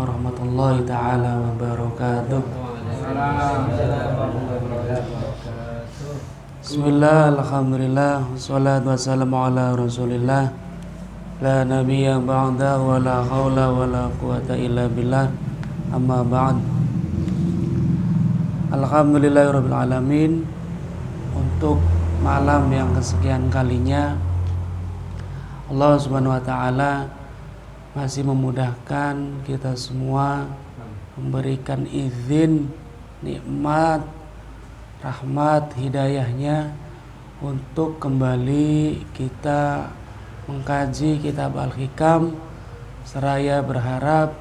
warahmatullahi taala wabarakatuh. Bismillah, alhamdulillah, wassalatu wassalamu ala rasulillah, la nabiyya ba'da wa la hawla wa la quwata illa billah, amma ba'd. Alhamdulillahirabbil alamin. Untuk malam yang kesekian kalinya Allah Subhanahu wa taala masih memudahkan kita semua, memberikan izin, nikmat, rahmat, hidayahnya untuk kembali kita mengkaji kitab Al-Hikam, seraya berharap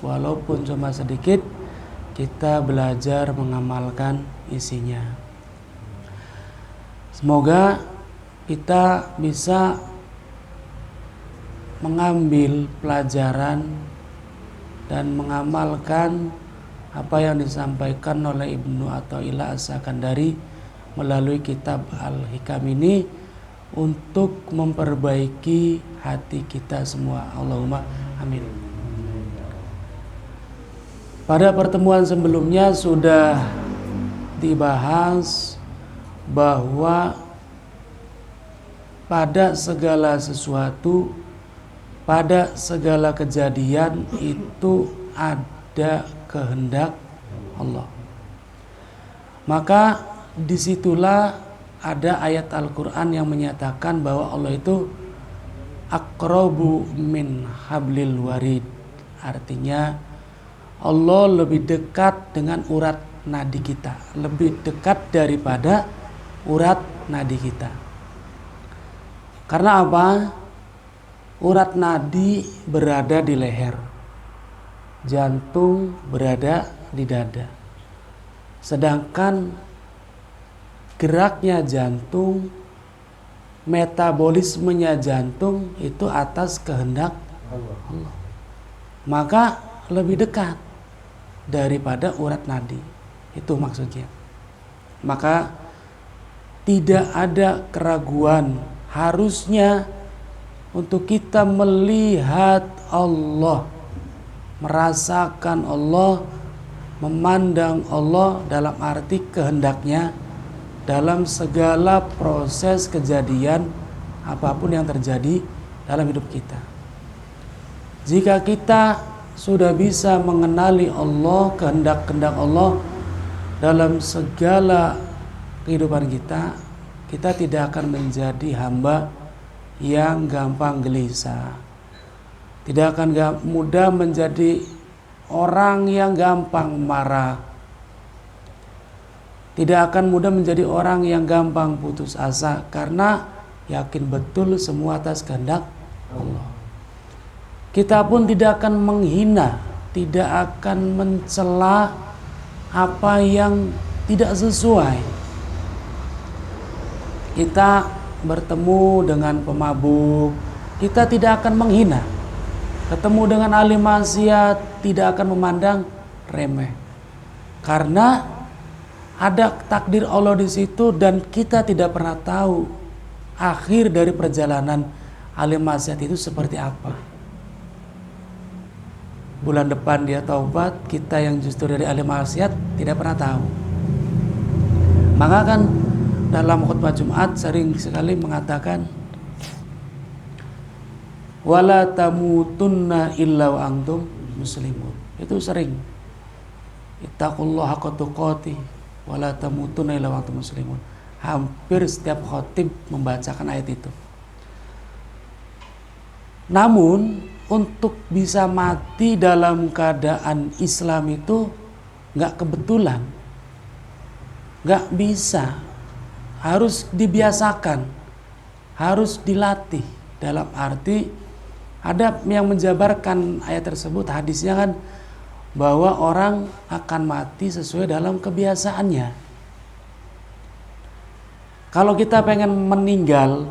walaupun cuma sedikit kita belajar mengamalkan isinya. Semoga kita bisa mengambil pelajaran dan mengamalkan apa yang disampaikan oleh Ibnu Athaillah As-Sakandari melalui kitab Al-Hikam ini untuk memperbaiki hati kita semua. Allahumma amin. Pada pertemuan sebelumnya sudah dibahas bahwa pada segala sesuatu, pada segala kejadian itu ada kehendak Allah. Maka disitulah ada ayat Al-Quran yang menyatakan bahwa Allah itu aqrabu min hablil warid. Artinya Allah lebih dekat dengan urat nadi kita, lebih dekat daripada urat nadi kita. Karena apa? Urat nadi berada di leher, jantung berada di dada. Sedangkan geraknya jantung, metabolismenya jantung itu atas kehendak Allah. Maka lebih dekat daripada urat nadi. Itu maksudnya. Maka tidak ada keraguan, harusnya untuk kita melihat Allah, merasakan Allah, memandang Allah dalam arti kehendaknya dalam segala proses kejadian apapun yang terjadi dalam hidup kita. Jika kita sudah bisa mengenali Allah, kehendak-kehendak Allah dalam segala kehidupan kita, kita tidak akan menjadi hamba yang gampang gelisah, tidak akan mudah menjadi orang yang gampang marah, tidak akan mudah menjadi orang yang gampang putus asa, karena yakin betul semua atas kehendak Allah. Kita pun tidak akan menghina, tidak akan mencela apa yang tidak sesuai. Kita bertemu dengan pemabuk, kita tidak akan menghina. Ketemu dengan ahli maksiat, tidak akan memandang remeh. Karena ada takdir Allah di situ dan kita tidak pernah tahu akhir dari perjalanan ahli maksiat itu seperti apa. Bulan depan dia taubat, kita yang justru dari ahli maksiat tidak pernah tahu. Maka kan dalam khutbah Jumat sering sekali mengatakan wala tamutunna illa wa antum muslimun. Itu sering. Ittaqullaha haqqa tuqatih wala tamutunna illa wa antum muslimun. Hampir setiap khatib membacakan ayat itu. Namun untuk bisa mati dalam keadaan Islam itu nggak kebetulan, nggak bisa. Harus dibiasakan, harus dilatih. Dalam arti ada yang menjabarkan ayat tersebut, hadisnya kan bahwa orang akan mati sesuai dalam kebiasaannya. Kalau kita pengen meninggal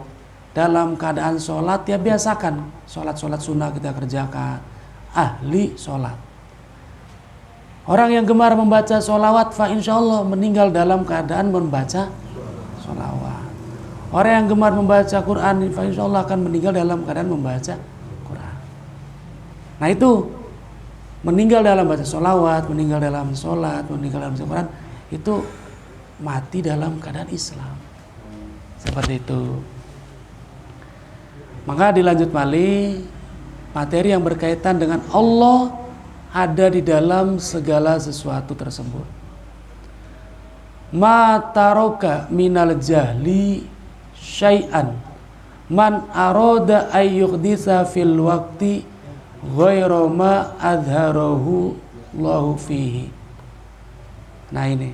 dalam keadaan sholat, ya biasakan sholat sunnah kita kerjakan, ahli sholat. Orang yang gemar membaca sholawat, fa insyaallah meninggal dalam keadaan membaca sholawat. Orang yang gemar membaca Quran, insyaallah akan meninggal dalam keadaan membaca Quran. Nah itu meninggal dalam baca sholawat, meninggal dalam sholat, meninggal dalam baca Quran, itu mati dalam keadaan Islam. Seperti itu. Maka dilanjut Mali, materi yang berkaitan dengan Allah ada di dalam segala sesuatu tersebut. Ma taroka minal jahli syai'an man aroda ayyuhdisa fil waqti ghairu ma adharahu Allahu fihi. Nah ini,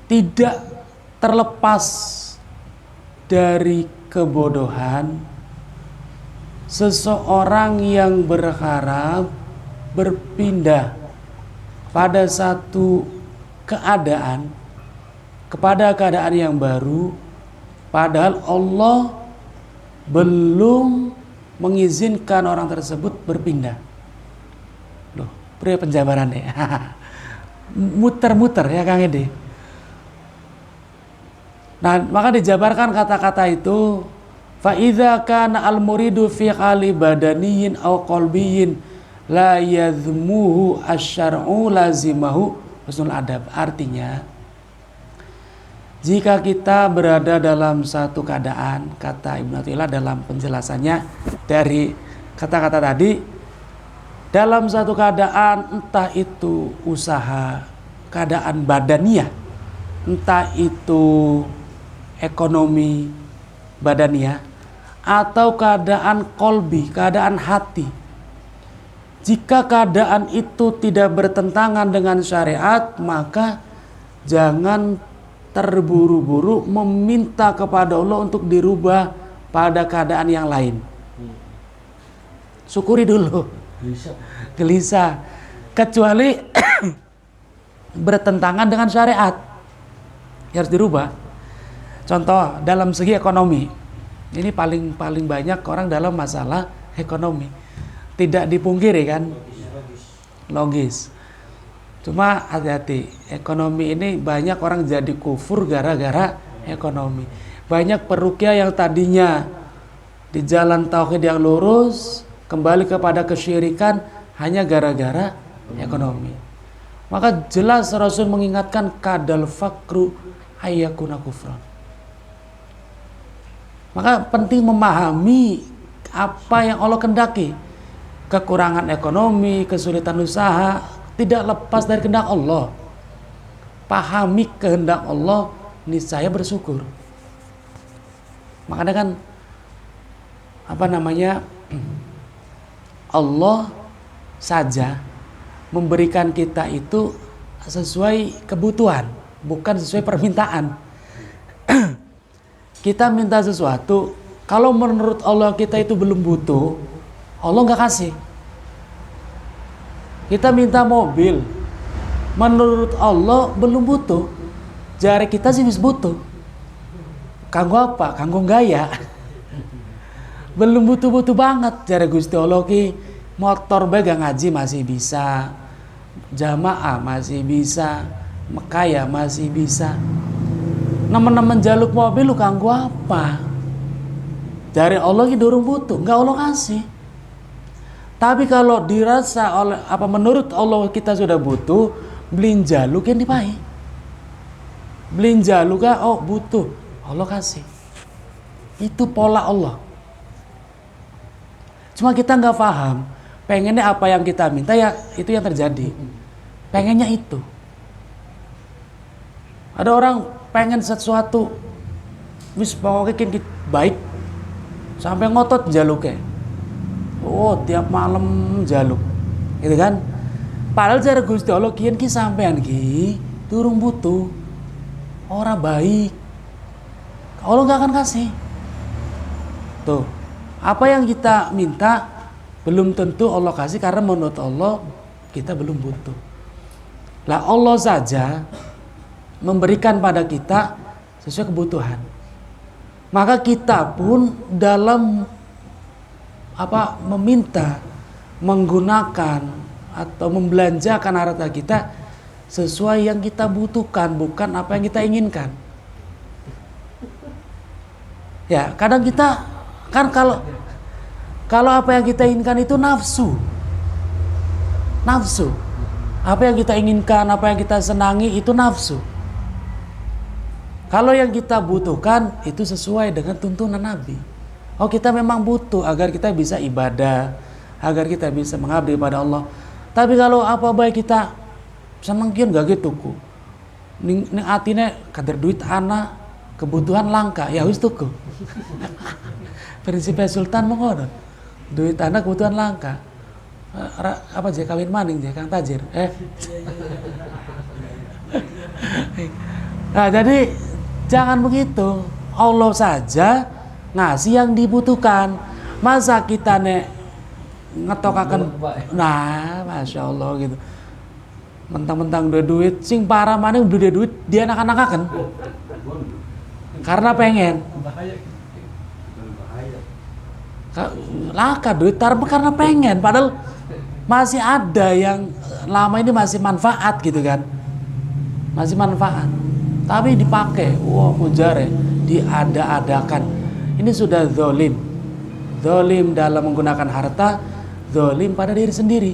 tidak terlepas dari kebodohan seseorang yang berharap berpindah pada satu keadaan kepada keadaan yang baru, padahal Allah belum mengizinkan orang tersebut berpindah. Loh, pria penjabaran deh. Muter-muter ya Kang Edi. Nah, maka dijabarkan kata-kata itu, fa idza kana al muridu fi hali badaniyin aw qalbiyin la yadhmuhu asy-syar'u lazimahu husnul adab. Artinya, jika kita berada dalam satu keadaan, kata Ibnu Athaillah dalam penjelasannya dari kata-kata tadi, dalam satu keadaan entah itu usaha, keadaan badaniah, entah itu ekonomi badaniah, atau keadaan kolbi, keadaan hati. Jika keadaan itu tidak bertentangan dengan syariat, maka jangan terburu-buru meminta kepada Allah untuk dirubah pada keadaan yang lain. Syukuri dulu. Gelisah. Kecuali bertentangan dengan syariat, harus dirubah. Contoh dalam segi ekonomi, ini paling banyak orang dalam masalah ekonomi. Tidak dipungkiri kan, logis. Cuma hati-hati, ekonomi ini banyak orang jadi kufur gara-gara ekonomi. Banyak peruqyah yang tadinya di jalan tauhid yang lurus kembali kepada kesyirikan hanya gara-gara ekonomi. Maka jelas Rasul mengingatkan kadal fakru ayyakuna kufran. Maka penting memahami apa yang Allah kehendaki. Kekurangan ekonomi, kesulitan usaha tidak lepas dari kehendak Allah. Pahami kehendak Allah, niscaya bersyukur. Makanya kan Allah saja memberikan kita itu sesuai kebutuhan, bukan sesuai permintaan. Kita minta sesuatu, kalau menurut Allah kita itu belum butuh, Allah nggak kasih. Kita minta mobil, menurut Allah belum butuh, jari kita sih bisa butuh. Kanggo apa? Kanggo gaya. Belum butuh-butuh banget, jari Gusti Allah ki motor bae ngaji masih bisa, jamaah masih bisa, mekaya masih bisa. Nemen-nemen jaluk mobil lu kanggo apa? Dari Allah ki durung butuh, enggak Allah kasih. Tapi kalau dirasa oleh menurut Allah kita sudah butuh, belin jaluk yang dipai. Belin jaluk oh butuh, Allah kasih. Itu pola Allah. Cuma kita nggak paham, pengennya apa yang kita minta ya itu yang terjadi. Pengennya itu. Ada orang pengen sesuatu, wis pokoknya kita baik, sampai ngotot jaluknya. Oh tiap malam jaluk, gitu kan? Padahal cara Gusti Allah kian ki sampean ki durung butuh, orang baik, Allah nggak akan kasih. Tuh, apa yang kita minta belum tentu Allah kasih karena menurut Allah kita belum butuh. Lah Allah saja memberikan pada kita sesuai kebutuhan. Maka kita pun dalam meminta, menggunakan atau membelanjakan harta kita sesuai yang kita butuhkan, bukan apa yang kita inginkan. Ya, kadang kita kan kalau apa yang kita inginkan itu nafsu, nafsu. Apa yang kita inginkan, apa yang kita senangi itu nafsu. Kalau yang kita butuhkan itu sesuai dengan tuntunan Nabi. Oh, kita memang butuh agar kita bisa ibadah, agar kita bisa mengabdi kepada Allah. Tapi kalau apa baik kita seneng kieu gak gitu ku. Ning atine kader duit anak, kebutuhan langka, ya wis tuku. Prinsipnya Sultan mengono. Duit anak kebutuhan langka. Apa aja kawin maning je Kang Tajir. Nah, jadi jangan begitu. Allah saja ngasih yang dibutuhkan. Masa kita ngetokaken, nah, masya Allah gitu. Mentang-mentang udah duit, sing parah mana udah duit dia anak-anakaken. Karena pengen. Laka duit karena pengen, padahal masih ada yang lama ini masih manfaat gitu kan. Masih manfaat. Tapi dipakai, wah pujar ya, diada-adakan. Ini sudah zolim. Zolim dalam menggunakan harta, zolim pada diri sendiri.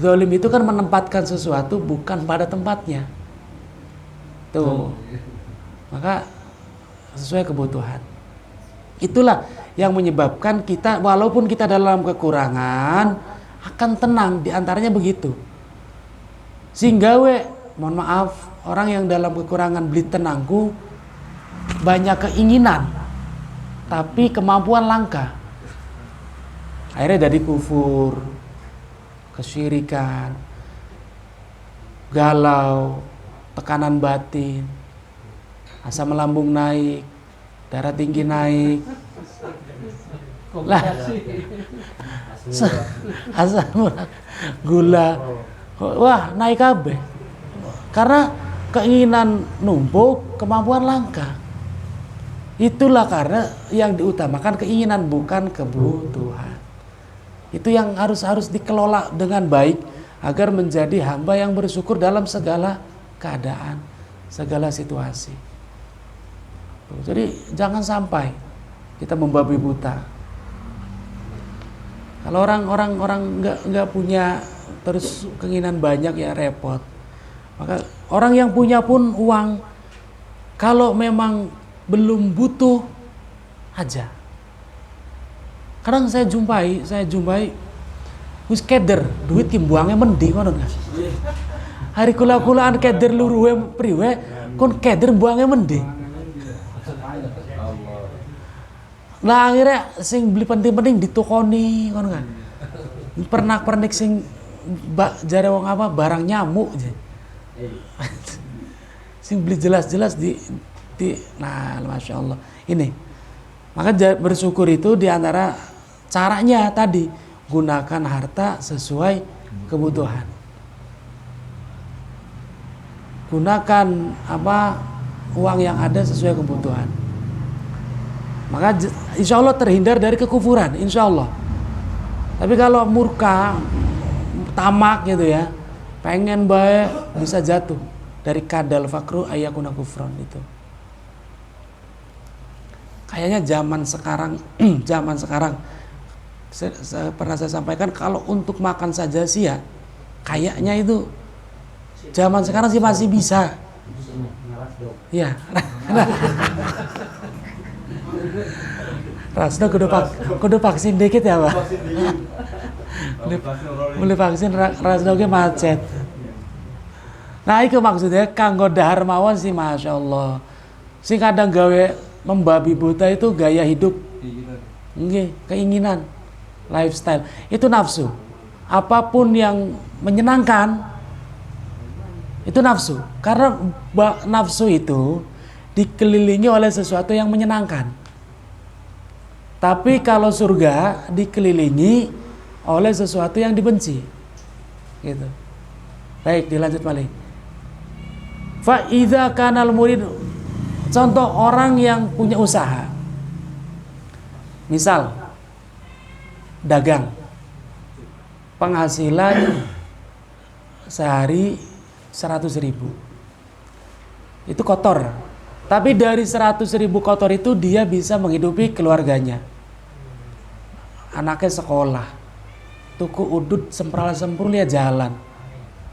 Zolim itu kan menempatkan sesuatu bukan pada tempatnya. Tuh. Maka sesuai kebutuhan. Itulah yang menyebabkan kita, walaupun kita dalam kekurangan, akan tenang, diantaranya begitu. Sehingga mohon maaf, orang yang dalam kekurangan beli tenangku, banyak keinginan, tapi kemampuan langka. Akhirnya jadi kufur, kesyirikan, galau, tekanan batin, asam lambung naik, darah tinggi naik, lah, asam gula, wah naik kabeh. Karena keinginan numpuk, kemampuan langka. Itulah karena yang diutamakan keinginan bukan kebutuhan. Itu yang harus dikelola dengan baik agar menjadi hamba yang bersyukur dalam segala keadaan, segala situasi. Jadi jangan sampai kita membabi buta. Kalau orang nggak punya terus keinginan banyak ya repot. Maka orang yang punya pun uang, kalau memang belum butuh aja. Kadang saya jumpai wis keder duit ki buangnya mending ngono kan. Hari kula-kulaan keder luruhe priwe kon keder buangnya mending. Nah akhirnya sing beli penting-penting ditukoni ngono kan. Pernak-pernik sing jare wong apa barang nyamuk aja. Sing beli jelas-jelas di nah masya Allah ini. Maka bersyukur itu diantara caranya tadi, gunakan harta sesuai kebutuhan. Gunakan uang yang ada sesuai kebutuhan. Maka insya Allah terhindar dari kekufuran, insya Allah. Tapi kalau murka, tamak gitu ya, pengen baik, bisa jatuh dari kadal fakru ayakuna kufron itu. Kayaknya zaman sekarang pernah saya sampaikan, kalau untuk makan saja sih ya kayaknya itu zaman sekarang sih masih bisa ya. Rasdo kudu vaksin dikit ya Pak. Beli vaksin Rasdo ge macet. Nah itu maksudnya kanggo dahar mawon sih masya Allah. Sing kadang gawe membabi buta itu gaya hidup, keinginan, lifestyle, itu nafsu. Apapun yang menyenangkan itu nafsu. Karena nafsu itu dikelilingi oleh sesuatu yang menyenangkan. Tapi kalau surga dikelilingi oleh sesuatu yang dibenci. Gitu. Baik, dilanjut balik. Fa idza kanal murid, contoh orang yang punya usaha. Misal dagang. Penghasilan sehari 100.000. Itu kotor. Tapi dari 100.000 kotor itu dia bisa menghidupi keluarganya. Anaknya sekolah. tuku udut sempral-semprul ya jalan.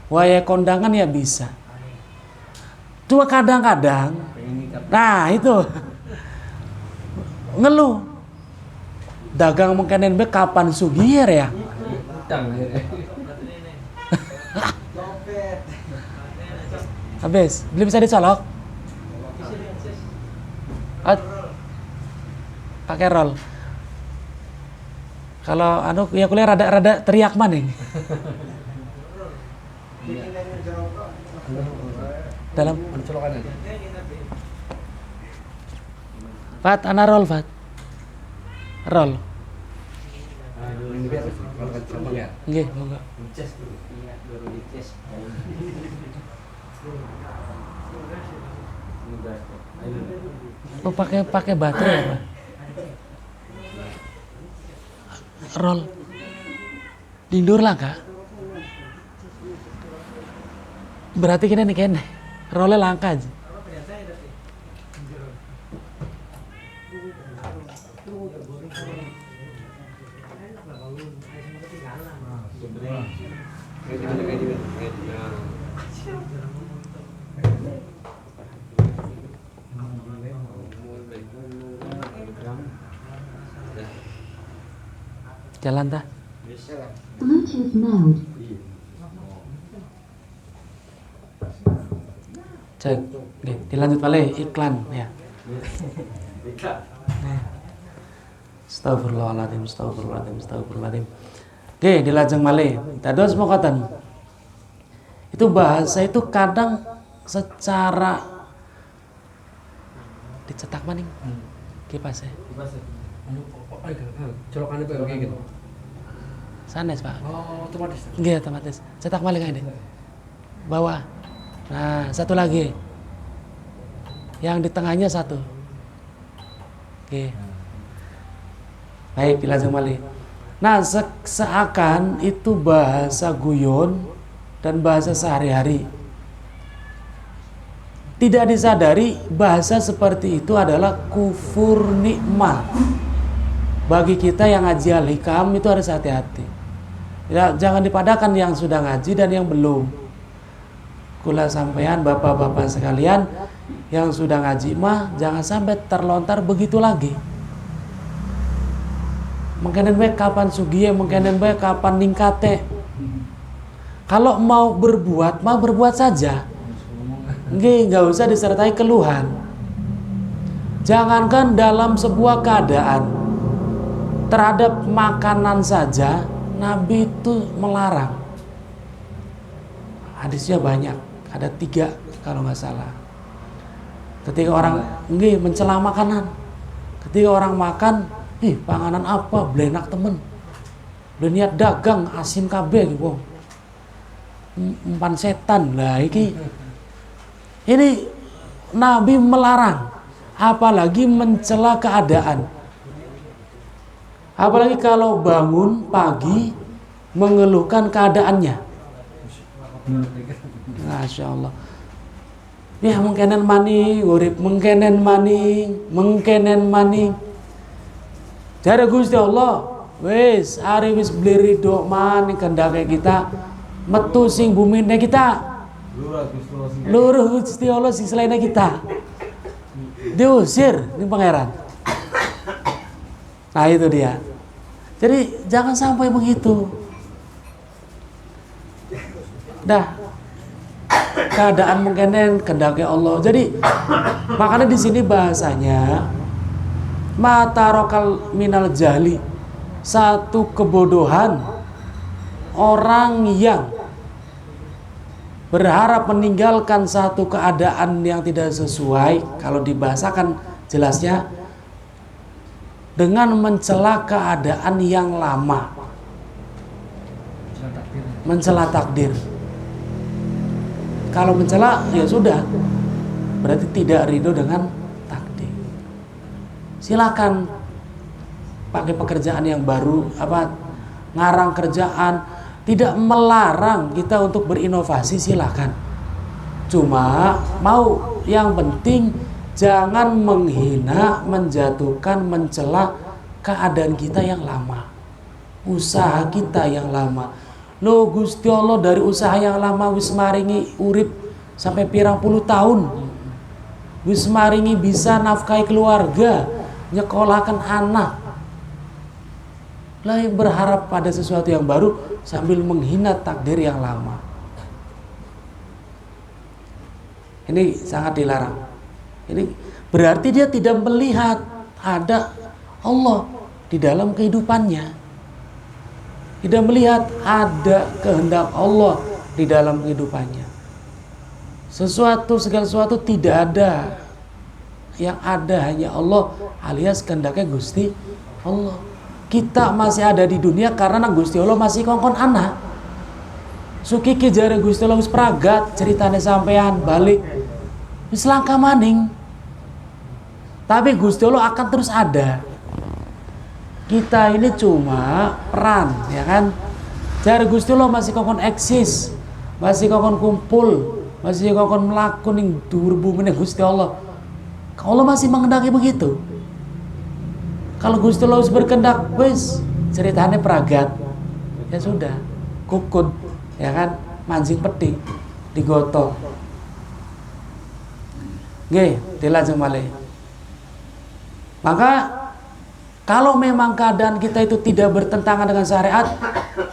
Waya kondangan ya bisa. Cuma kadang-kadang, nah itu ngeluh. Dagang mengkenen be kapan sugih ya? Habis, belum bisa dicolok. Pakai roll. Kalau anu ya kuliah rada teriak maning. Dalam colokan. Fat, ana roll Fat. Roll. Nggih, monggo. Oh, pakai baterai ya, Pak? Roll. Dindur lah, Kak. Berarti kini nih kene. Rollnya langka aja. Jalan dah. Bluetooth mode. Cek, nih, dilanjut balik iklan ya. Astagfirullahaladzim, astagfirullahaladzim, astagfirullahaladzim. Oke, dilajeng malih. Dados mokatan. Itu bahasa itu kadang secara dicetak maning. Kipas ya. Colokannya kayak gitu. Sanes, Pak. Oh, otomatis. Iya, otomatis. Cetak malih kayak ini. Bawah. Nah, satu lagi. Yang di tengahnya satu. Oke. Baik, dilajeng malih. Nah, seakan itu bahasa guyon dan bahasa sehari-hari. Tidak disadari bahasa seperti itu adalah kufur nikmat. Bagi kita yang ngaji al-hikam itu harus hati-hati. Ya, jangan dipadakan yang sudah ngaji dan yang belum. Kula sampean bapak-bapak sekalian yang sudah ngaji mah jangan sampai terlontar begitu lagi. Mengkenen bae kapan sugiye, mengkenen bae kapan ningkate. Kalau mau berbuat saja. Nggak usah disertai keluhan. Jangankan dalam sebuah keadaan terhadap makanan saja Nabi itu melarang. Hadisnya banyak, ada 3 kalau nggak salah. Ketika orang mencela makanan, ketika orang makan, panganan apa, blenak temen, niat dagang asin kabeh gitu, umpan setan lah ini Nabi melarang, apalagi mencela keadaan. Apalagi kalau bangun pagi mengeluhkan keadaannya. Masya Allah. Ya mengkenen maning, urip mengkenen maning. Jare Gusti Allah, wis ari wis beli ridho maning kendake kita metu sing bumine kita. Luruh Gusti Allah sing selainnya kita. Diusir ning pangeran. Nah itu dia. Jadi jangan sampai begitu. Dah keadaan mungkin kendaknya Allah. Jadi makanya di sini bahasanya matarokal minal jahli, satu kebodohan orang yang berharap meninggalkan satu keadaan yang tidak sesuai. Kalau dibahasakan jelasnya dengan mencela keadaan yang lama, mencela takdir. Kalau mencela ya sudah, berarti tidak ridho dengan takdir. Silakan pakai pekerjaan yang baru, ngarang kerjaan, tidak melarang kita untuk berinovasi, silakan. Cuma mau yang penting jangan menghina, menjatuhkan, mencela keadaan kita yang lama. usaha kita yang lama. Lo Gusti Allah dari usaha yang lama wis maringi urip sampai pirang puluh tahun. Wis maringi bisa nafkahi keluarga, nyekolahkan anak. Lah berharap pada sesuatu yang baru sambil menghina takdir yang lama. Ini sangat dilarang. Ini berarti dia tidak melihat ada Allah di dalam kehidupannya. Tidak melihat ada kehendak Allah di dalam kehidupannya. Segala sesuatu tidak ada. Yang ada hanya Allah alias kehendaknya Gusti Allah. Kita masih ada di dunia karena Gusti Allah masih kongkon anak. Sukiki jare Gusti Allah wis pragat ceritane sampean balik wis langka maning. Tapi Gusti Allah akan terus ada. Kita ini cuma peran, ya kan? Jare Gusti Allah masih kongkon eksis, masih kongkon kumpul, masih kongkon mlaku ning dhuwur bumi Gusti Allah. Allah masih mengendaki begitu. Kalau Gusti Allah berkehendak, wis ceritanya peragat, ya sudah, kukut, ya kan, mancing peti, digotok. Nggih, dilajeng malih. Maka kalau memang keadaan kita itu tidak bertentangan dengan syariat,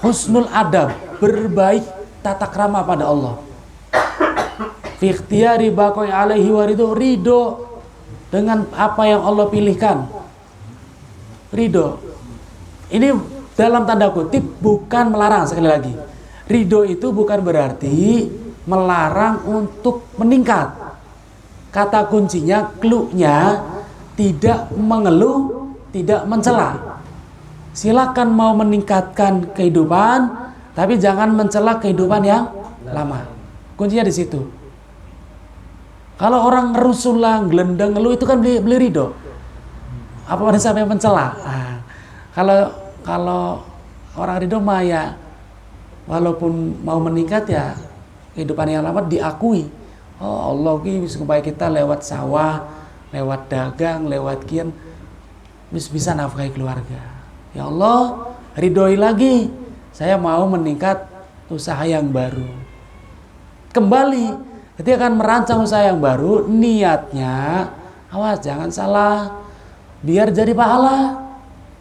husnul adab, berbaik tata krama pada Allah. Fi ikhtiyari baqai alaihi ridho dengan apa yang Allah pilihkan. Ridho ini dalam tanda kutip bukan melarang, sekali lagi. Ridho itu bukan berarti melarang untuk meningkat. Kata kuncinya, clue-nya tidak mengeluh, tidak mencela. Silakan mau meningkatkan kehidupan, tapi jangan mencela kehidupan yang lama. Kuncinya di situ. Kalau orang ngerusulah, gelendang, ngeluh itu kan beli ridho. Apa pada sampai mencela? Nah, kalau orang ridho mah ya walaupun mau meningkat ya kehidupan yang lama diakui. Oh Allah supaya kita lewat sawah, lewat dagang, lewat kian bisa nafkahi keluarga. Ya Allah, ridhoi lagi. Saya mau meningkat usaha yang baru. Kembali ketika akan merancang usaha yang baru, niatnya awas jangan salah. Biar jadi pahala.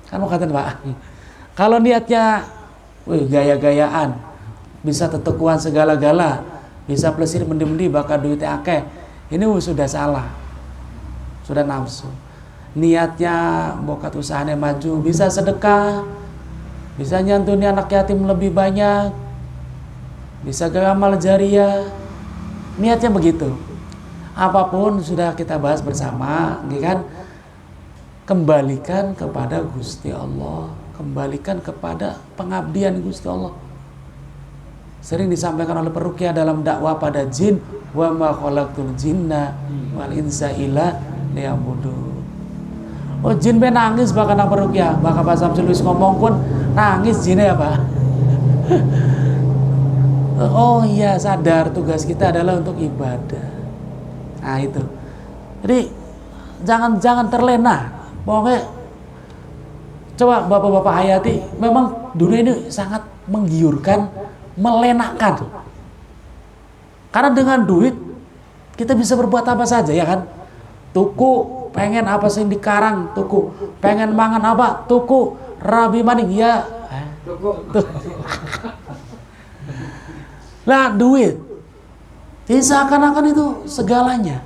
Kan mau kata Pak. Kalau niatnya gaya-gayaan, bisa tetekuan segala-gala, bisa plesir mendi-mendi bakal duitnya akeh, ini sudah salah. Sudah nafsu. Niatnya bokat usahanya maju, bisa sedekah, bisa nyantuni anak yatim lebih banyak, bisa amal jariah. Niatnya begitu. Apapun sudah kita bahas bersama, kan? Kembalikan kepada Gusti Allah, kembalikan kepada pengabdian Gusti Allah. Sering disampaikan oleh peruqyah dalam dakwah pada jin, wa ma khalaqtul jinna wal insa illa liya'budun. Oh jin be nangis bahkan nang peruqyah, bahkan Pak Samsul wis ngomong pun nangis jinnya ya Pak. Oh iya, sadar tugas kita adalah untuk ibadah. Nah itu. Jadi jangan terlena. Pokoknya coba bapak-bapak hayati, memang dunia ini sangat menggiurkan, melenakan. Karena dengan duit kita bisa berbuat apa saja, ya kan? Tuku pengen apa sih di karang, tuku pengen mangan apa, tuku rabi maning ya. Nah duit, jadi seakan-akan itu segalanya.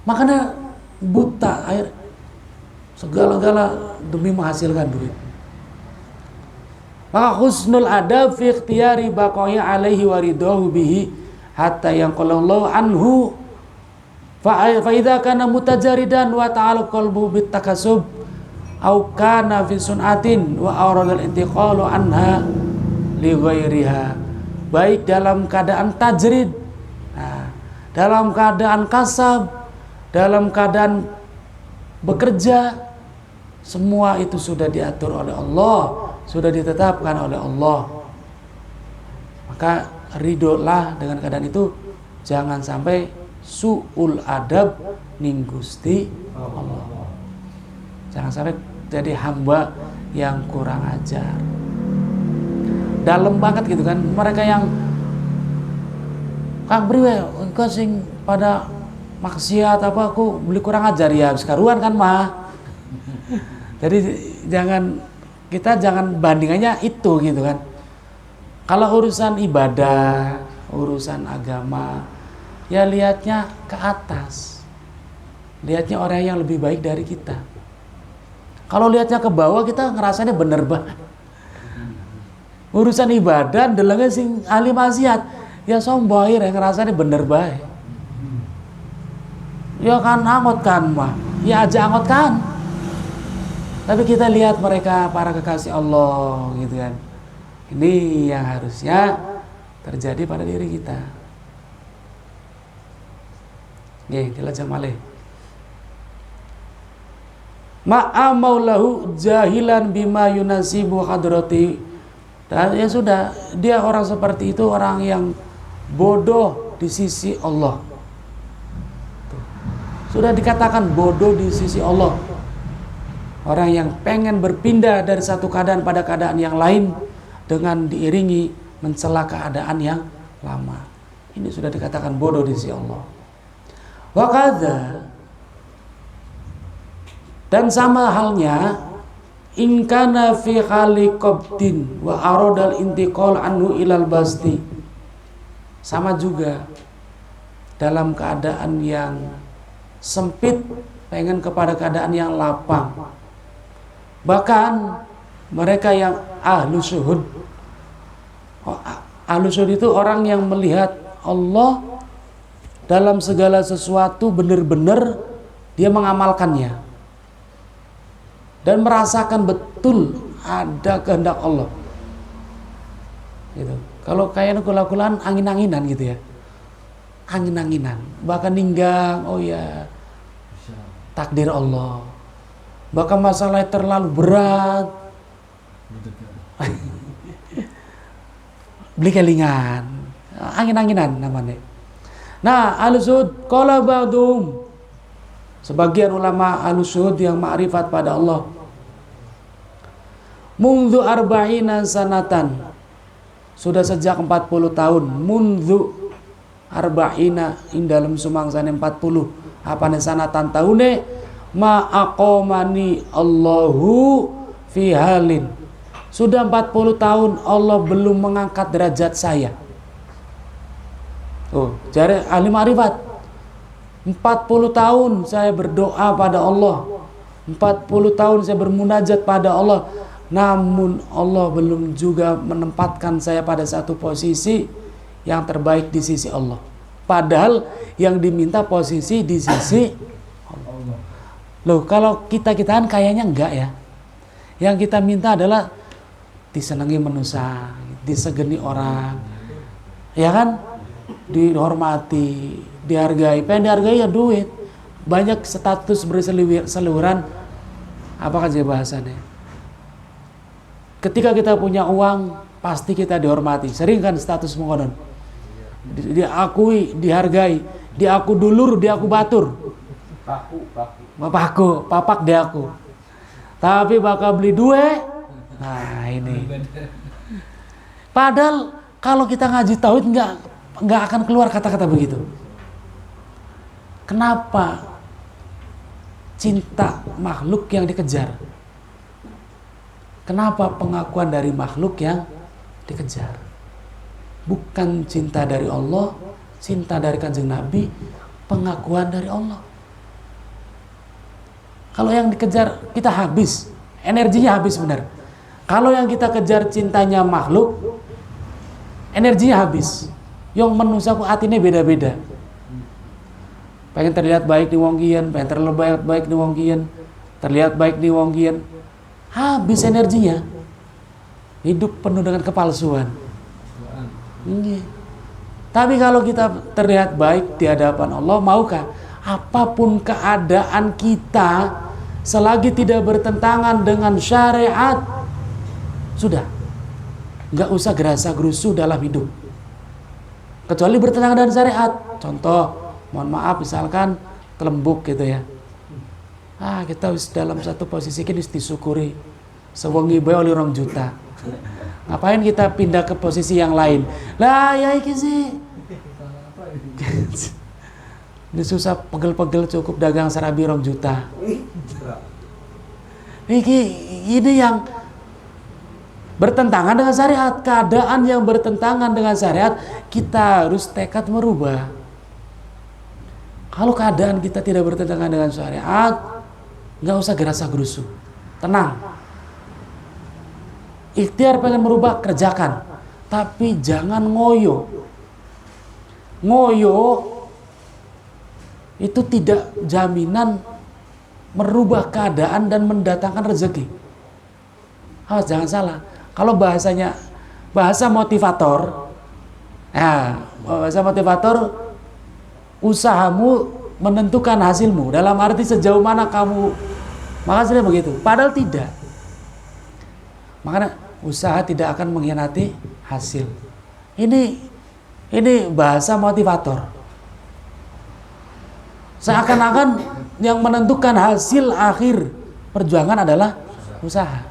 Makanya buta air segala-gala demi menghasilkan duit. Maka husnul adab fi ikhtiyari baqaya alaihi wa ridahu bihi hatta yanqalallahu anhu fa idza kana mutajaridan wa ta'ala qalbu bit takasub au kana fi sunatin wa aradal intiqalu anha li ghairiha. Baik dalam keadaan tajrid, nah, dalam keadaan kasab, dalam keadaan bekerja, semua itu sudah diatur oleh Allah, sudah ditetapkan oleh Allah. Maka ridholah dengan keadaan itu, jangan sampai su'ul adab ning Gusti Allah. Jangan sampai jadi hamba yang kurang ajar. Dalam banget gitu kan, mereka yang Kang Priwe, engkau sing pada maksiat apa aku beli kurang ajar ya sekaruan kan mah. Jadi kita jangan bandingannya itu gitu kan. Kalau urusan ibadah, urusan agama, ya lihatnya ke atas. Lihatnya orang yang lebih baik dari kita. Kalau lihatnya ke bawah kita ngerasanya bener banget. Urusan ibadah delengnya sing ahli maksiat, ya sombong ya ngerasanya bener baik. Ya kan angot kan mah, ya aja angot kan. Tapi kita lihat mereka para kekasih Allah gitu kan. Ini yang harusnya terjadi pada diri kita. Nggih, dilajeng malih. Ma'amaulahu jahilan bima yunasibu hadrati. Dan ya sudah, dia orang seperti itu orang yang bodoh di sisi Allah. Sudah dikatakan bodoh di sisi Allah. Orang yang pengen berpindah dari satu keadaan pada keadaan yang lain dengan diiringi mencela keadaan yang lama. Ini sudah dikatakan bodoh di sisi Allah. Wa kadza, dan sama halnya in kana fi hali qabdin wa aradal intiqal anhu ilal basti. Sama juga dalam keadaan yang sempit pengen kepada keadaan yang lapang. Bahkan mereka yang ahlu syuhud. Ahlu syuhud itu orang yang melihat Allah dalam segala sesuatu benar-benar dia mengamalkannya dan merasakan betul ada kehendak Allah. Gitu. Kalau kayak kula-kulaan angin-anginan gitu ya. Angin-anginan, bahkan ninggang, oh ya takdir Allah. Bahkan masalah terlalu berat beli kelingan, angin-anginan namanya. Nah, al-zuhud qala ba'dum, sebagian ulama al-zuhud yang ma'rifat pada Allah, mundu arba'ina sanatan, sudah sejak 40 tahun, mundu arba'ina ing dalam sumangsane 40 apane sanatan tahune ma aqamani Allahu fi halin, sudah 40 tahun Allah belum mengangkat derajat saya. Oh, jare ahli ma'rifat, 40 tahun saya berdoa pada Allah, 40 tahun saya bermunajat pada Allah, namun Allah belum juga menempatkan saya pada satu posisi yang terbaik di sisi Allah. Padahal yang diminta posisi di sisi Allah. Loh, kalau kita-kitaan kayaknya enggak ya. Yang kita minta adalah disenangi manusia, disegeni orang, ya kan? Dihormati, dihargai. Pengen dihargai ya duit. Banyak status berseliweran. Apa aja bahasannya? Ketika kita punya uang, pasti kita dihormati. Sering kan status mengonon. Diakui, dihargai. Diaku dulur, diaku batur. Papak diaku. Tapi bakal beli duit. Nah ini. Padahal kalau kita ngaji tauhid nggak akan keluar kata-kata begitu. Kenapa cinta makhluk yang dikejar? Kenapa pengakuan dari makhluk yang dikejar? Bukan cinta dari Allah, cinta dari Kanjeng Nabi, pengakuan dari Allah. Kalau yang dikejar kita habis, energinya habis benar. Kalau yang kita kejar cintanya makhluk, energinya habis. Yang manusia ku atine beda-beda. Pengen terlihat baik di wong kian, pengen terlihat baik di wong kian, terlihat baik di wong kian. Habis energinya. Hidup penuh dengan kepalsuan. Tapi kalau kita terlihat baik di hadapan Allah, maukah apapun keadaan kita selagi tidak bertentangan dengan syariat, sudah, nggak usah gerasa-gerusu dalam hidup. Kecuali bertentangan dengan syariat. Contoh, mohon maaf misalkan kelembuk gitu ya. Kita dalam satu posisi ini disyukuri. sewengi bae oli 2 juta. Ngapain kita pindah ke posisi yang lain? Lah ya iki sih. Ini susah pegel-pegel cukup dagang serabi 2 juta. Ini yang bertentangan dengan syariat. Keadaan yang bertentangan dengan syariat, kita harus tekad merubah. Kalau keadaan kita tidak bertentangan dengan syariat, nggak usah gerasa gerusu, tenang. Ikhtiar pengen merubah, kerjakan, tapi jangan ngoyo. Ngoyo itu tidak jaminan merubah keadaan dan mendatangkan rezeki. Awas, jangan salah. Kalau bahasa motivator, bahasa motivator, usahamu menentukan hasilmu, dalam arti sejauh mana kamu makanya begitu. Padahal tidak. Makanya usaha tidak akan mengkhianati hasil. Ini bahasa motivator. Seakan-akan yang menentukan hasil akhir perjuangan adalah usaha.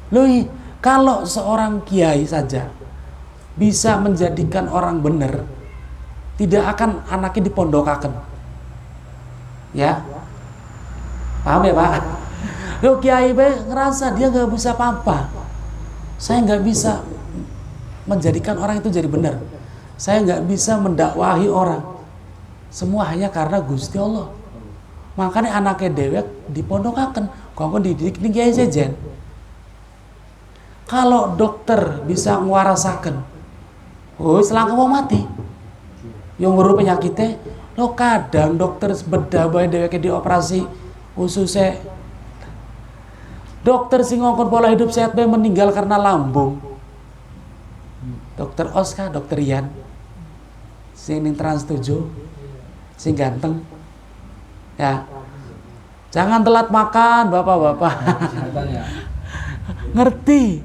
Loh, kalau seorang kiai saja bisa menjadikan orang benar, tidak akan anaknya dipondokaken. Ya. Paham ya, Pak? Loh, kiai ngerasa dia nggak bisa apa-apa. Saya nggak bisa menjadikan orang itu jadi benar. Saya nggak bisa mendakwahi orang. Semua hanya karena Gusti Allah. Makanya anaknya dewek dipondokaken, kok dididik ning kiai sejen. Kalau dokter bisa ngwarasaken, selangkah mau mati. Yang ngurus penyakitnya, lo kadang dokter bedah bae dheweke dioperasi ususnya. Dokter sing ngongkon pola hidup sehat bae meninggal karena lambung. Dokter Oska, dokter Ian, sing ning Trans 7, sing ganteng. Ya. Jangan telat makan, Bapak-bapak. Ngerti?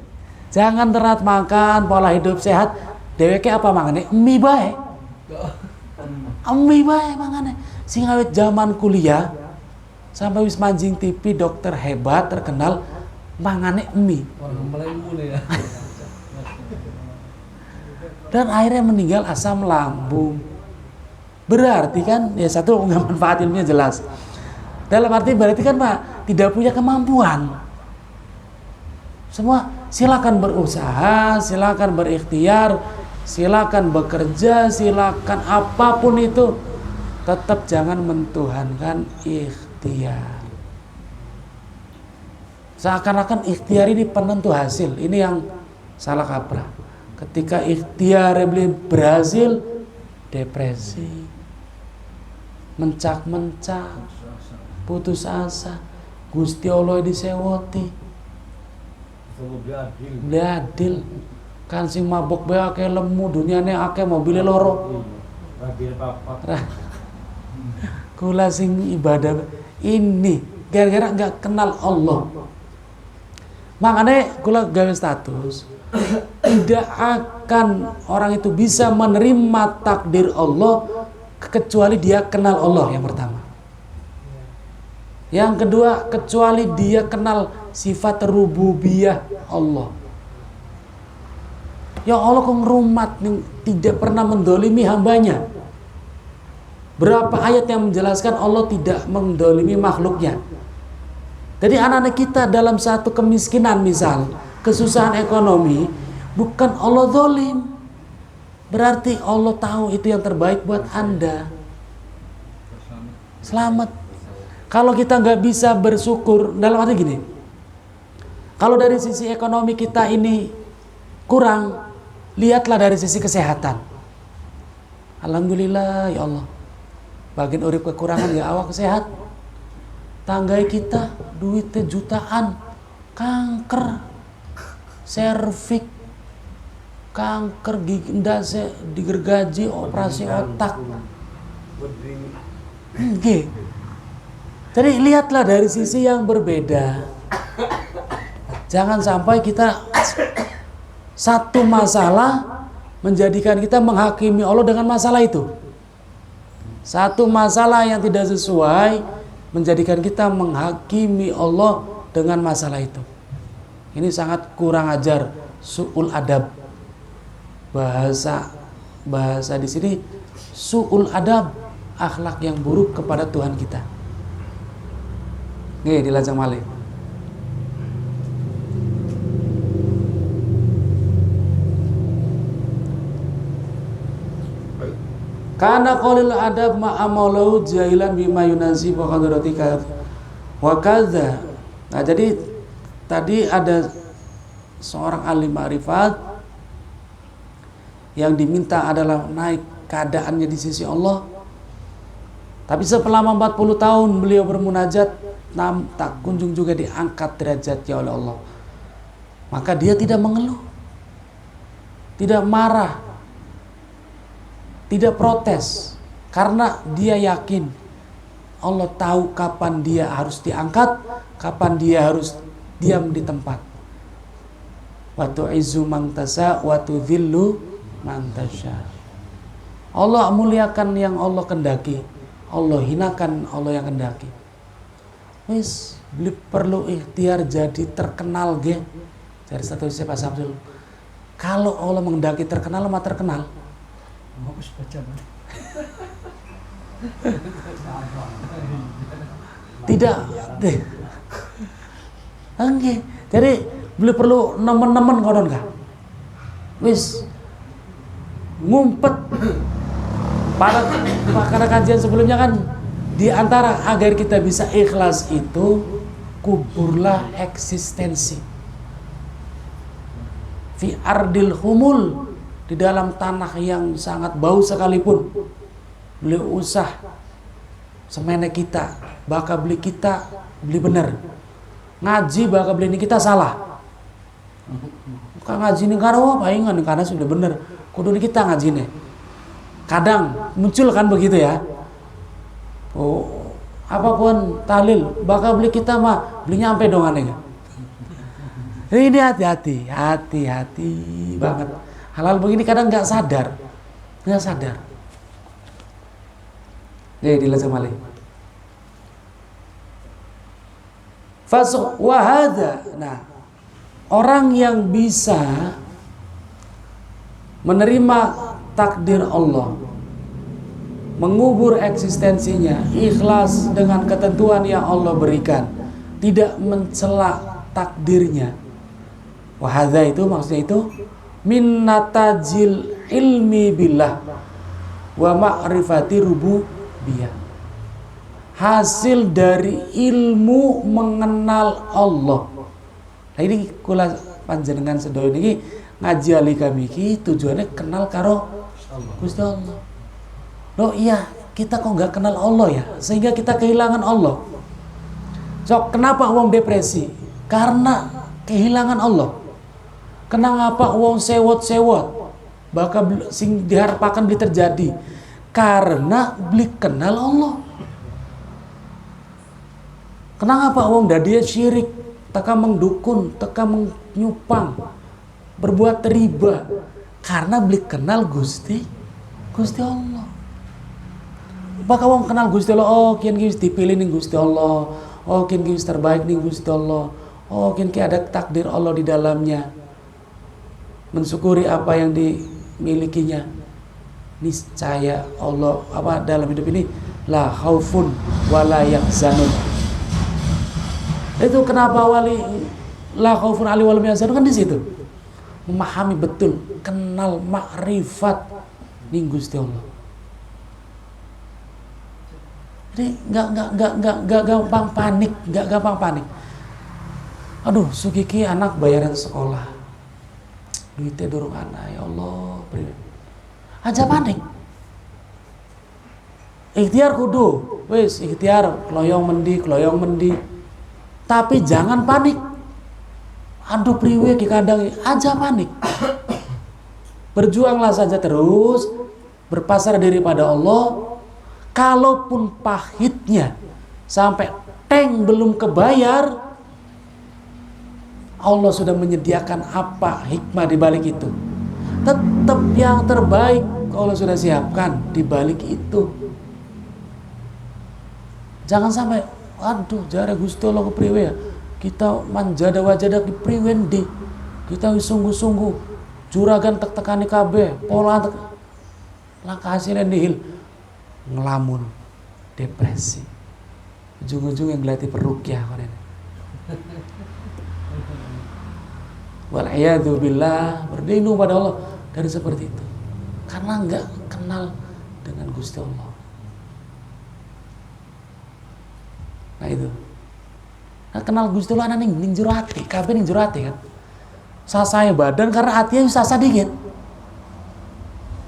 Jangan telat makan, pola hidup sehat. Dheweke apa mangane? Mie bae. Mie bae mangane. Sing awet zaman kuliah sampai wis manjing TV, dokter hebat terkenal mangane mie. Dan akhirnya meninggal asam lambung. Berarti kan ya satu nggak manfaat ilmunya jelas. Dalam arti berarti kan Pak tidak punya kemampuan. Semua silakan berusaha, silakan berikhtiar, silakan bekerja, silakan apapun itu, tetap jangan mentuhankan ikhtiar. Seakan-akan ikhtiar ini penentu hasil. Ini yang salah kaprah. Ketika ikhtiar berhasil, depresi, mencak-mencak, putus asa, Gusti Allah disewoti. Beli adil kan sing mabok bae akeh lemu, dunyane akeh mobilnya loro. Kula sing ibadah ini gara-gara nggak kenal Allah. Makanya kula gawe status tidak akan orang itu bisa menerima takdir Allah kecuali dia kenal Allah, yang pertama. Yang kedua, kecuali dia kenal sifat rububiyah Allah. Ya Allah kok ngerumat nih, tidak pernah mendolimi hambanya. Berapa ayat yang menjelaskan Allah tidak mendolimi makhluknya. Jadi anak-anak kita dalam satu kemiskinan misal, kesusahan ekonomi, bukan Allah zalim. Berarti Allah tahu itu yang terbaik buat Anda. Selamat. Kalau kita nggak bisa bersyukur, dalam arti gini, kalau dari sisi ekonomi kita ini kurang, lihatlah dari sisi kesehatan. Alhamdulillah ya Allah, bagian urip kekurangan ya awak sehat. Tanggai kita duitnya jutaan, kanker, serviks, kanker gigi ndase digergaji, operasi otak. Jadi lihatlah dari sisi yang berbeda. Jangan sampai kita satu masalah menjadikan kita menghakimi Allah dengan masalah itu. Satu masalah yang tidak sesuai menjadikan kita menghakimi Allah dengan masalah itu. Ini sangat kurang ajar, su'ul adab. Bahasa di sini su'ul adab, akhlak yang buruk kepada Tuhan kita. Nih di Lajang Malik. Karena qalil adab ma'amalau jahilan bima yunasi wa qadratika wa kadza. Nah, jadi tadi ada seorang ahli ma'rifat yang diminta adalah naik keadaannya di sisi Allah. Tapi selama 40 tahun beliau bermunajat, tak kunjung juga diangkat derajatnya oleh Allah. Maka dia tidak mengeluh, tidak marah, tidak protes, karena dia yakin Allah tahu kapan dia harus diangkat, kapan dia harus diam di tempat. Wa tu'izzu man tasha wa tudhillu man tasha. Allah muliakan yang Allah kendaki, Allah hinakan Allah yang kendaki. Wis, beli perlu ikhtiar jadi terkenal ge. Dari satu sisi Pak Samsul. Kalau Allah mengendaki terkenal, mah terkenal. Bagus baca. Tidak. Oke. Jadi beli perlu nemen-nemen kodon kah? Wis ngumpet. Pada kajian sebelumnya kan di antara agar kita bisa ikhlas itu kuburlah eksistensi. Fi ardil humul, di dalam tanah yang sangat bau sekalipun beliau usah semene kita bakal beli kita beli bener ngaji bakal beli ini kita salah bukan ngaji ini karena palingan karena sudah bener kudu ini kita ngaji nih kadang muncul kan begitu ya. Oh, apapun tahlil bakal beli kita mah belinya sampai dongan ya. Ini hati-hati banget. Hal-hal begini kadang nggak sadar. Nih dilangsung balik. Fasuh wahada. Nah, orang yang bisa menerima takdir Allah, mengubur eksistensinya, ikhlas dengan ketentuan yang Allah berikan, tidak mencela takdirnya. Wahada itu maksudnya itu min natajil ilmi billah wa ma'rifati rububiyah. Hasil dari ilmu mengenal Allah. Nah ini kula panjenengan sedaya niki ngaji ali kami iki tujuannya kenal karo Gusti Allah. Loh iya, kita kok nggak kenal Allah ya? Sehingga kita kehilangan Allah. So, kenapa wong depresi? Karena kehilangan Allah. Kenapa wong sewot-sewot? Bakal sing diharapkan beli terjadi. Karena beli kenal Allah. Kenapa wong dadia syirik? Teka mengdukun, teka menyupang, berbuat riba. Karena beli kenal Gusti Allah. Bakal wong kenal Gusti Allah, oh kian wis dipilih ning Gusti Allah. Oh kian wis terbaik ning Gusti Allah. Oh kian ada takdir Allah di dalamnya. Mensyukuri apa yang dimilikinya. Niscaya Allah dalam hidup ini la khaufun wala yahzanun. Itu kenapa wali la khaufun ali wala yahzanun kan di situ. Memahami betul, kenal makrifat ning Gusti Allah. Jadi nggak gampang panik. Aduh, sugiki anak bayaran sekolah. Duitnya durung anak, ya Allah, aja panik. Ikhtiar kudu, wis ikhtiar kloyong mendi. Tapi jangan panik. Aduh priwe ki kadang aja panik. Berjuanglah saja terus, berpasrah diri pada Allah. Kalaupun pahitnya sampai teng belum kebayar, Allah sudah menyediakan apa hikmah di balik itu. Tetap yang terbaik Allah sudah siapkan di balik itu. Jangan sampai, aduh jare Gusti Allah kepriwe ya. kita manjada wajada ki priwendi, kita sungguh-sungguh juragan tek-tekani kabeh, pola langkah hasilnya nihil, ngelamun, depresi, ujung-ujungnya ngelatih perukyah konen. Wal'iyadu billah, berlindung pada Allah dari seperti itu, karena nggak kenal dengan Gusti Allah. Nah itu, nah, kenal Gusti Allah ning jero ati, kabeh ning jero ati kan. Sasaya badan karena atinya wis sasa dikit.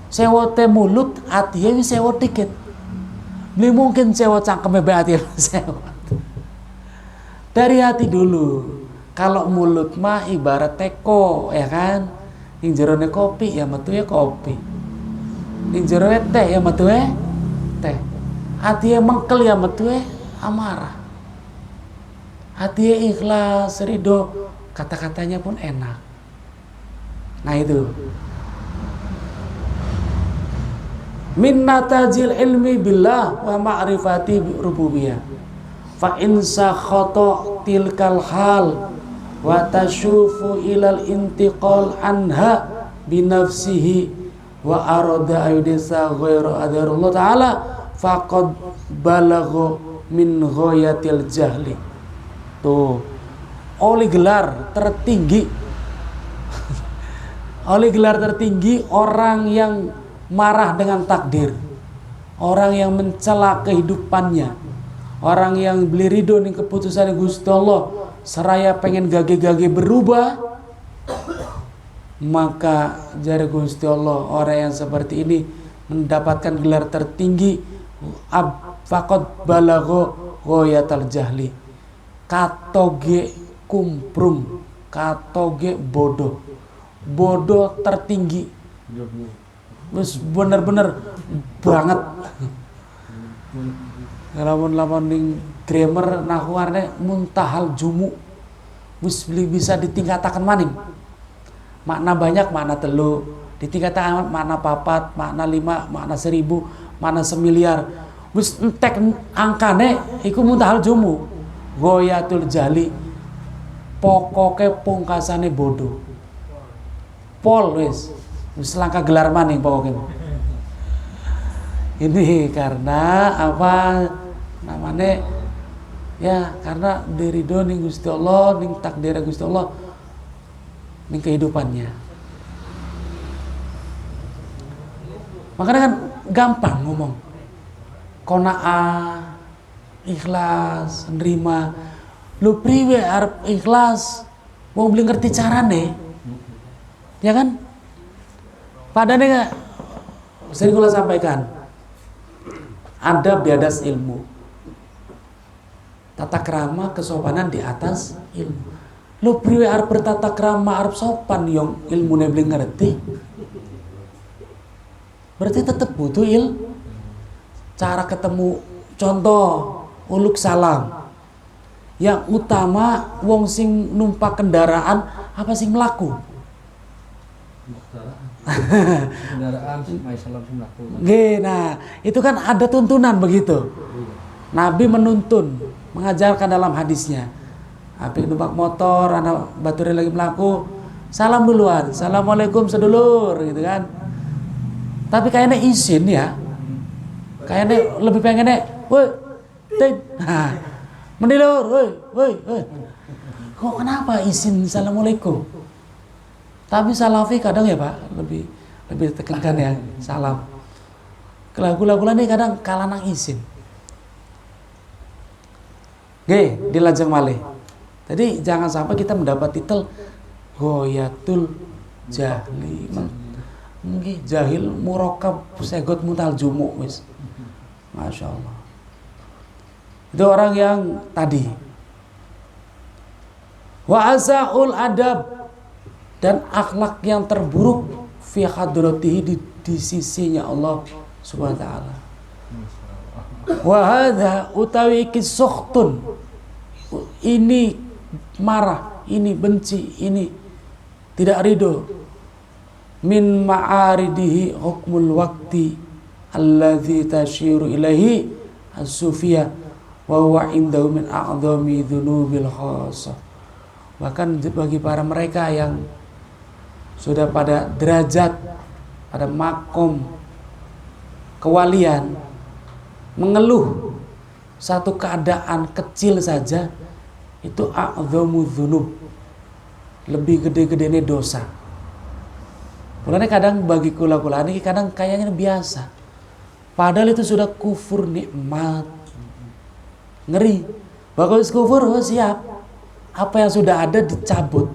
Sewote mulut atinya wis sewot dikit. Beli mungkin sewot cangkeme be atinya sewot. Dari hati dulu. Kalau mulut mah ibarat teko, ya kan? Ning jerone kopi ya metu ya kopi. Ning jero teh ya metu teh. Atinya mengkel ya metu amarah. Hatinya ikhlas, ridho, kata-katanya pun enak. Nah itu. Min natajil ilmi billah wa ma'rifati rububiyah. Fa in sakhata tilkal hal wa tashufu ilal intiqal anha binafsihi wa arada ayudisa ghairu adarullah ta'ala faqad balagha min ghayatil jahli. Tuh, oleh gelar tertinggi oleh gelar tertinggi orang yang marah dengan takdir, orang yang mencela kehidupannya, orang yang beli ridho ning keputusan Gusti Allah seraya pengen gage-gage berubah, maka jare Gusti Allah orang yang seperti ini mendapatkan gelar tertinggi faqad balagha ghayatal jahli. Katoge kumprung, katoge bodoh, bodoh tertinggi, wis bener-bener banget. Lamun ning grammar nahwarne muntahal jumu, wis bisa ditingkatakan maning. Makna banyak, makna telu, ditingkatakan makna papat, makna 5, makna 1000, makna 1.000.000. Wis entek angkane iku muntahal jumu. Ghayatul jali, pokoke pungkasane bodoh. Pol wis langkah gelar maning pokoke. Ini karena apa namanya? Ya karena diridho ning Gusti Allah, ning takdir Gusti Allah, ning kehidupannya. Makanya kan gampang ngomong. Qanaah, ikhlas, nerima. Lu priwe arep ikhlas, mau beli ngerti carane. Ya kan? Padahal enggak sering kula sampaikan. Ada biadas ilmu. Tata krama kesopanan di atas ilmu. Lu priwe arep bertata krama arep sopan yang ilmune beli ngerti. Berarti tetap butuh cara ketemu. Contoh uluk salam. Yang utama wong sing numpak kendaraan apa sing melaku? Kendaraan mai salam sing mlaku. Nah, itu kan ada tuntunan begitu. Nabi menuntun, mengajarkan dalam hadisnya. Api numpak motor, anak bature lagi melaku, salam duluan, assalamualaikum sedulur, gitu kan. Tapi kayaknya izin ya, kayaknya lebih pengennya, woi, mendilur, woi. Kok kenapa izin assalamualaikum? Tapi salafi kadang ya Pak, lebih tekankan ya salam. Kelagu-lagulan ini kadang kalah nang izin. Dilajeng malih. Jadi jangan sampai kita mendapat titel ghayatul jahli. Nggih, jahil murakab segot mutal jumu wis. Masya Allah. Itu orang yang tadi. Wa azaul adab, dan akhlak yang terburuk fi hadratihi di sisinya Allah Subhanahu wa taala. Wa hadza utawi iki sukhtun. Ini marah, ini benci, ini tidak ridho. Min ma'aridihi hukmul waqti alladzi tasyiru ilaihi as-sufiyah wa huwa indahu min a'dhami dzunubil khassah. Bahkan bagi para mereka yang sudah pada derajat, pada makom kewalian, mengeluh satu keadaan kecil saja itu a'dhamu dzunub, lebih gede-gedene dosa. Mulanya kadang bagi kula-kula ini kadang kayaknya biasa, padahal itu sudah kufur nikmat. Ngeri. Bagus kufur, oh siap. Apa yang sudah ada dicabut.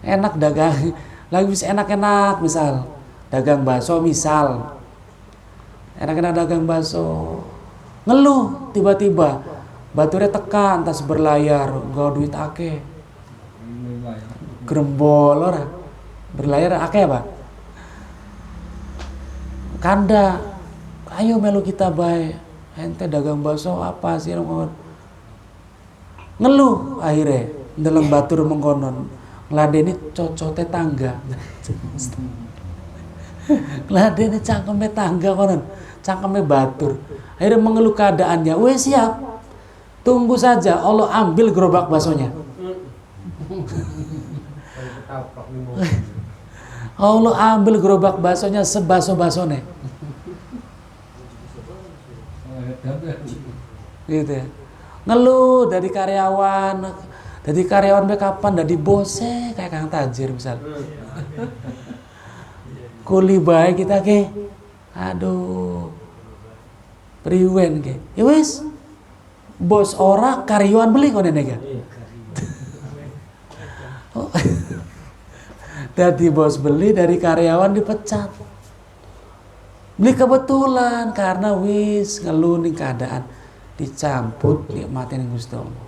Enak dagang, lagi bisa enak-enak misal dagang bakso misal. Enak-enak dagang bakso. Ngeluh tiba-tiba baturnya tekan tas berlayar, gak duit akeh. Gerembol ora. Berlayar akeh apa? Kanda. Ayo melu kita bae. Ente dagang bakso apa sih ngeluh akhirnya dalam batur mengkonon ngladeni cocote tangga ngladeni cangkeme tangga konon cangkeme batur akhirnya mengeluh keadaannya. Wes siap, tunggu saja Allah ambil gerobak baksonya. Allah ambil gerobak baksonya sebaso-basone gitu ya. Ngeluh dari karyawan be kapan dari bose kayak Kang Tajir misal. Kuli bae kita ke. Aduh. Priwen ke. Ya wis. Bos ora karyawan beli kok nega. Dari bos beli, dari karyawan dipecat. Beli kebetulan karena wis ngeluh nih keadaan dicampur nikmatin Gusti Allah.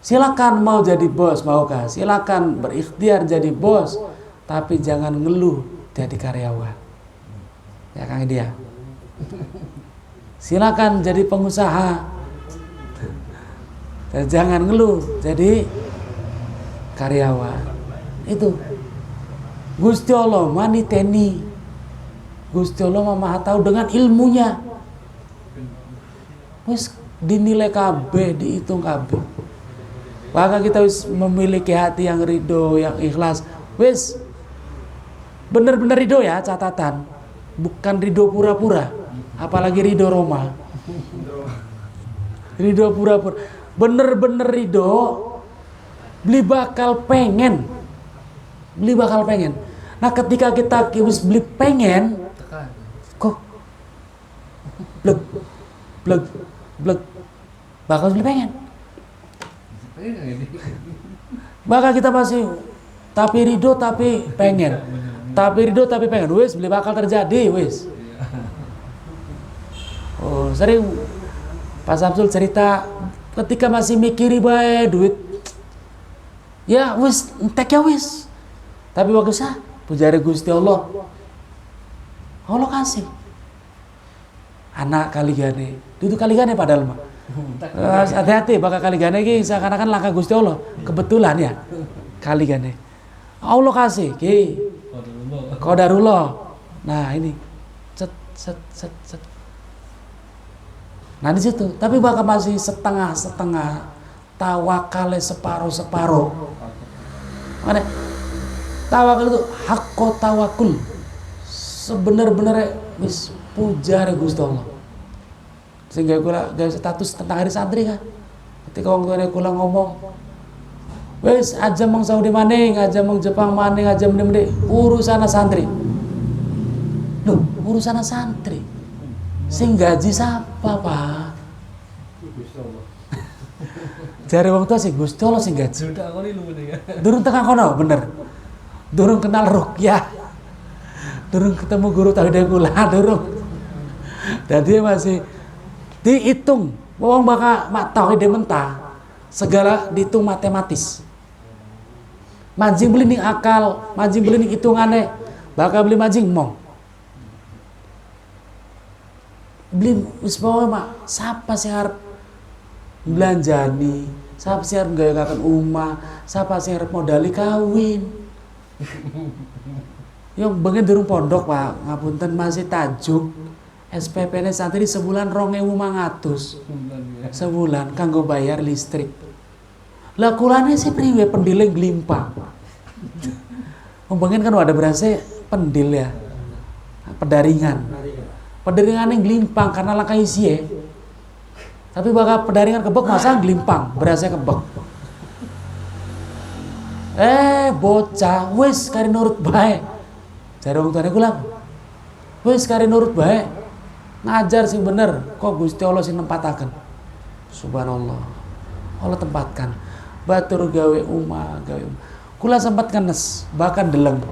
Silakan mau jadi bos, maukah? Silakan berikhtiar jadi bos, tapi jangan ngeluh jadi karyawan. Ya Kang dia. Silakan jadi pengusaha. Dan jangan ngeluh jadi karyawan. Itu Gusti Allah maniteni. Gusti Allah Maha tahu dengan ilmunya. Wis dinilai kabeh, dihitung kabeh. Maka kita wis memiliki hati yang ridho, yang ikhlas. Wis bener-bener ridho ya, catatan. Bukan ridho pura-pura. Apalagi ridho Roma. Ridho pura-pura. Bener-bener ridho. Beli bakal pengen. Nah ketika kita wis beli pengen, kok blek bakal beli pengen. Maka kita masih tapi ridho tapi pengen. Wis beli bakal terjadi wis. Oh, sering Pak Samsul cerita ketika masih mikiri bae duit. Ya wis entek ya wis. Tapi bagus pujari Gusti Allah. Allah kasih anak kaligane, itu kaligane padahal mah. Hati-hati bakal kaligane iki seakan-akan langkah Gusti Allah. Kebetulan ya kaligane. Allah kasih ki. Qadarullah. Nah, ini set. Nah di situ, tapi bakal masih setengah-setengah, tawakale separuh-separuh. Mana? Tawakal itu hakko tawakul. Sebenar-benar wis puja Gusti Allah. Sehingga kula gawe status tentang hari santri kan. Ketika wong tuane kula ngomong, wis aja mong Saudi maning, aja mong Jepang maning, aja mende urusan santri. Loh, urusan santri. Sing gaji siapa, Pak? Gusti Allah. Jare wong tua sih Gusti Allah sing gaji. Durung tekan kono, bener. Durung kenal rukyah. Durung ketemu guru tauhid kula, durung. Jadi masih dihitung. Wong bakal mak tauhid mentah. Segala dihitung matematis. Manjing beli ning akal, manjing beli ning hitungane, bakal beli manjing mong. Beli wis pokoke mak, siapa sih arep belanjani, siapa sih arep gawe omah, siapa sih arep modali kawin. Yang bengen durung pondok Pak, ngapunten masih tajuk SPP ini santri sebulan 2.500 sebulan kanggo bayar listrik. Lah kulane sih priwe pendile glimpang. Umpamane kan ada berasa pendil ya. Pedaringan. Pedaringan yang glimpang karena langkah isi ya. Tapi bakal pedaringan kebek masa glimpang, berasa kebek. Bocah wis kari nurut bae. Jare wong tuane kula. Wis kari nurut bae. Ngajar sing bener, kok Gusti Allah sing nempataken. Subhanallah. Allah tempatkan. Batur gawe umah, gawe umah. Kula sempat ngenes, bahkan deleng.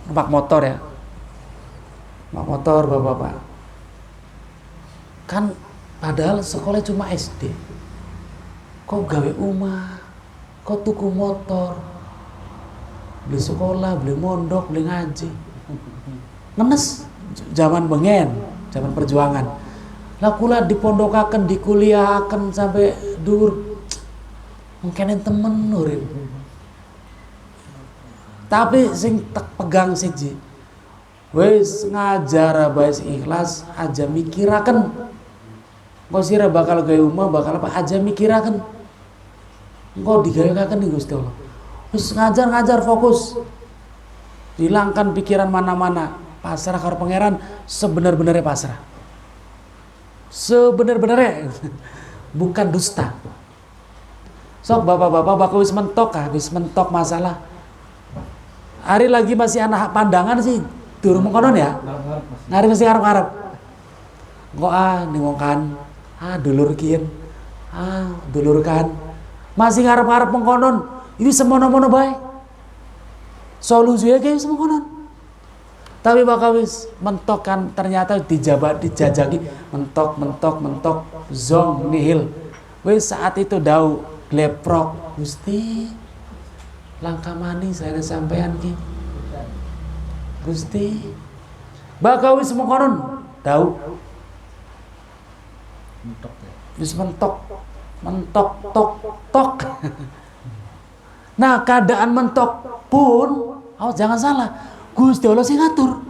Numpak motor ya. Numpak motor bapak-bapak. Kan padahal sekolah cuma SD. Kok gawe umah? Kok tuku motor? Beli sekolah, beli mondok, beli ngaji. Ngenes zaman bengen, zaman perjuangan. Lah kula dipondokaken, dikuliahaken sampai dur. Mungkin temen nurin. Tapi sing tak pegang siji. Wis ngajar baes ikhlas aja mikiraken. Engko sira bakal gawe umah bakal apa aja mikiraken. Engko digaweaken ning Gusti Allah. Wis ngajar fokus. Hilangkan pikiran mana-mana. Pasrah karo pangeran sebenar-benarnya pasrah. Sebenar-benarnya bukan dusta. Sok bapak-bapak bakal wis mentok masalah. Hari lagi masih anak pandangan sih durung mengkonon ya. Ngari mesti ngarep-ngarep. Engko ningokan, dulurkin. Dulurkan. Masih ngarep-ngarep mengkonon. Ini semono-mono bae. Solusinya kayak semengkonon. Tapi bakal wis mentok kan ternyata dijajaki mentok zong nihil. Wis saat itu dau gleprok Gusti langkah mani saya sampean ki Gusti bakal wis mengkonon dau wis mentok tok. Nah keadaan mentok pun jangan salah Gusti Allah sing ngatur.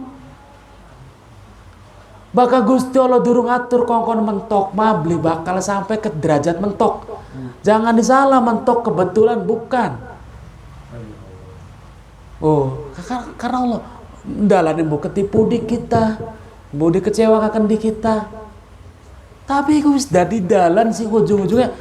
Bakal Gusti Allah durung ngatur kongkon mentok mabli bakal sampai ke derajat mentok. Jangan disalah mentok kebetulan bukan. Karena Allah ndalane mbok ketipu di kita, mbok dikecewakan di kita. Tapi iku wis dadi dalan sing ujung-ujungnya